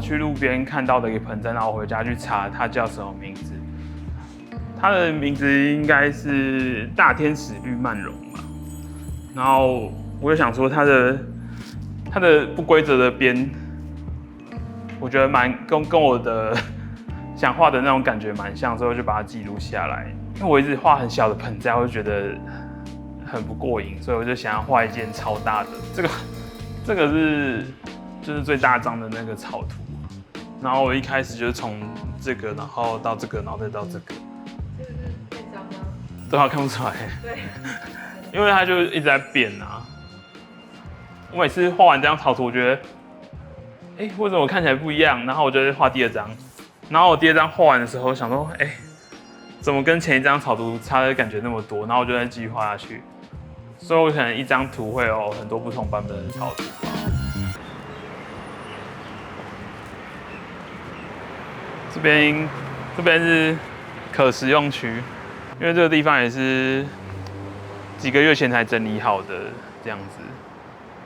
去路边看到的一个盆栽，然后我回家去查它叫什么名字。它的名字应该是大天使绿曼绒吧。然后我就想说它的不规则的边，我觉得跟我的想画的那种感觉蛮像，所以我就把它记录下来。因为我一直画很小的盆栽，我就觉得很不过瘾，所以我就想要画一件超大的。这个是就是最大张的那个草图。然后我一开始就是从这个，然后到这个，然后再到这个。这个是这张吗？对啊，看不出来。对。因为它就一直在变啊。我每次画完这张草图，我觉得，为什么我看起来不一样？然后我就会画第二张。然后我第二张画完的时候，想说，怎么跟前一张草图差的感觉那么多？然后我就再继续画下去。所以我可能一张图会有很多不同版本的草图吧。这边是可食用区，因为这个地方也是几个月前才整理好的这样子，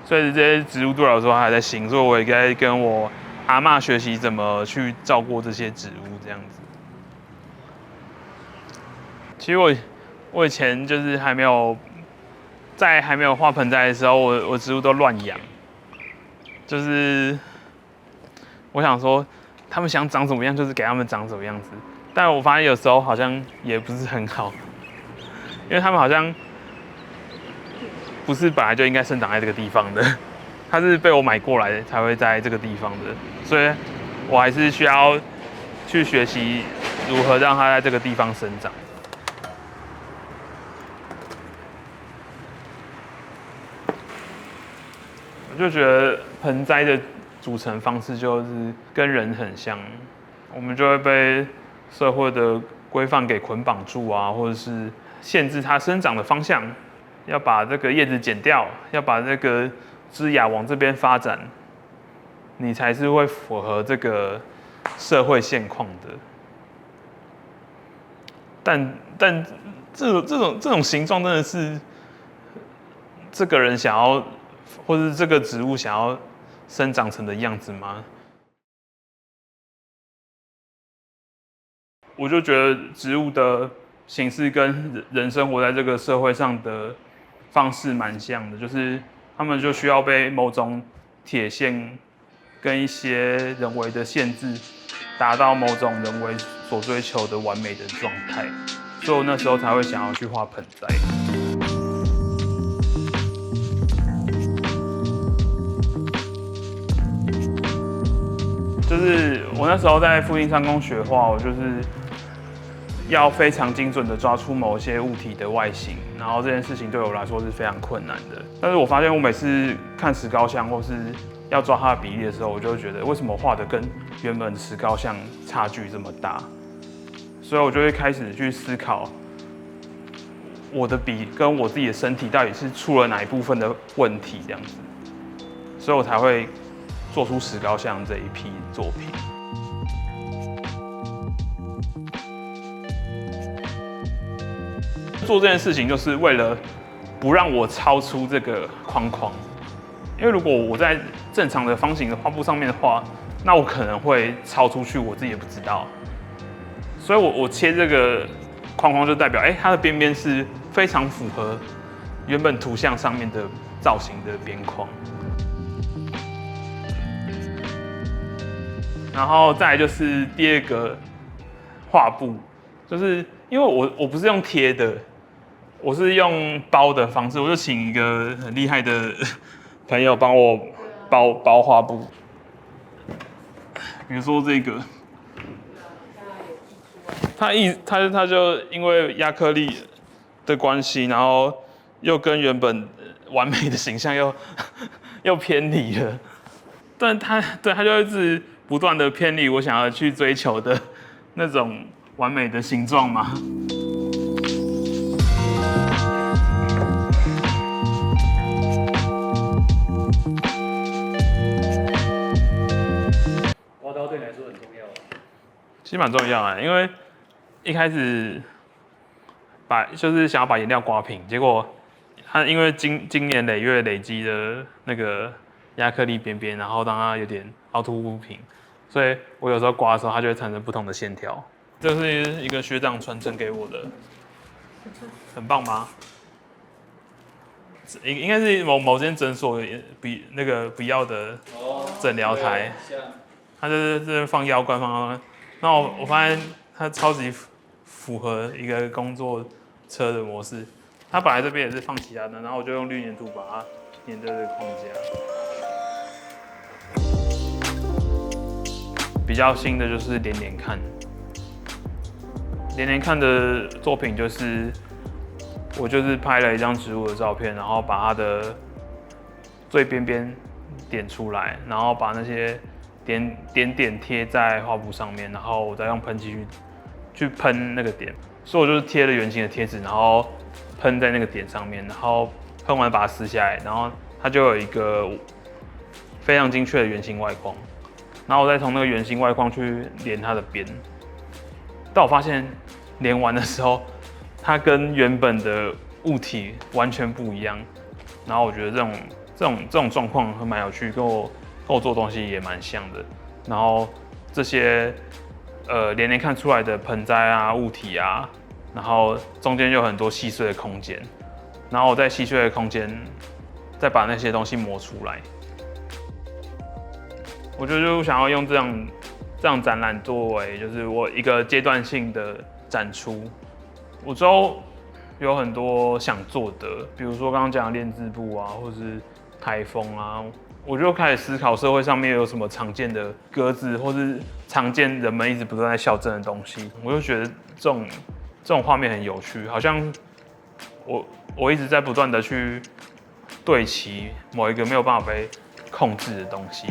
所以这些植物对我来说还在新，所以我也该跟我阿嬷学习怎么去照顾这些植物这样子。其实我以前就是还没有画盆栽的时候，我植物都乱养，就是我想说他们想长什么样，就是给他们长什么样子。但我发现有时候好像也不是很好，因为他们好像不是本来就应该生长在这个地方的，它是被我买过来才会在这个地方的，所以我还是需要去学习如何让它在这个地方生长。我就觉得盆栽的组成方式就是跟人很像，我们就会被社会的规范给捆绑住啊，或者是限制它生长的方向，要把这个叶子剪掉，要把这个枝芽往这边发展，你才是会符合这个社会现况的。但这种形状真的是这个人想要，或是这个植物想要生长成的样子吗？我就觉得植物的形式跟人生活在这个社会上的方式蛮像的，就是他们就需要被某种铁线跟一些人为的限制，达到某种人为所追求的完美的状态，所以我那时候才会想要去画盆栽。就是我那时候在复兴商工学画，我就是要非常精准的抓出某些物体的外形，然后这件事情对我来说是非常困难的。但是我发现我每次看石膏像或是要抓它的比例的时候，我就会觉得为什么画的跟原本石膏像差距这么大？所以我就会开始去思考，我的笔跟我自己的身体到底是出了哪一部分的问题，这样子，所以我才会做出石膏像这一批作品。做这件事情就是为了不让我超出这个框框，因为如果我在正常的方形的画布上面的话，那我可能会超出去，我自己也不知道。所以我切这个框框就代表，它的边边是非常符合原本图像上面的造型的边框。然后再来就是第二个画布，就是因为我不是用贴的，我是用包的方式，我就请一个很厉害的朋友帮我包画布，比如说这个，他就因为亚克力的关系，然后又跟原本完美的形象又偏离了，但他就一直不断的偏离我想要去追求的那种完美的形状嘛。刮刀对你来说很重要。其实蛮重要的，因为一开始就是想要把颜料刮平，结果它因为经年累月累积的那个亚克力边边，然后让它有点凹凸不平，所以我有时候刮的时候，它就会产生不同的线条。这是一个学长传承给我的，很棒吗？应该是某间诊所不要的诊疗台，它就是放药罐放。然后我发现它超级符合一个工作车的模式。它本来这边也是放其他的，然后我就用滤粘土把它粘在这个框架。比较新的就是连连看，连连看的作品就是我就是拍了一张植物的照片，然后把它的最边边点出来，然后把那些点贴在画布上面，然后我再用喷漆去喷那个点，所以我就是贴了圆形的贴纸，然后喷在那个点上面，然后喷完把它撕下来，然后它就有一个非常精确的圆形外框，然后我再从那个圆形外框去连它的边，但我发现连完的时候，它跟原本的物体完全不一样，然后我觉得这种状况还蛮有趣，跟我做东西也蛮像的，然后这些连连看出来的盆栽啊物体啊，然后中间有很多细碎的空间，然后我在细碎的空间再把那些东西磨出来。我就想要用这样展览作为就是我一个阶段性的展出。我之后有很多想做的，比如说刚刚讲的练字簿啊，或是台风啊，我就开始思考社会上面有什么常见的鸽子，或是常见人们一直不断在校正的东西。我就觉得这种画面很有趣，好像我一直在不断的去对齐某一个没有办法被控制的东西。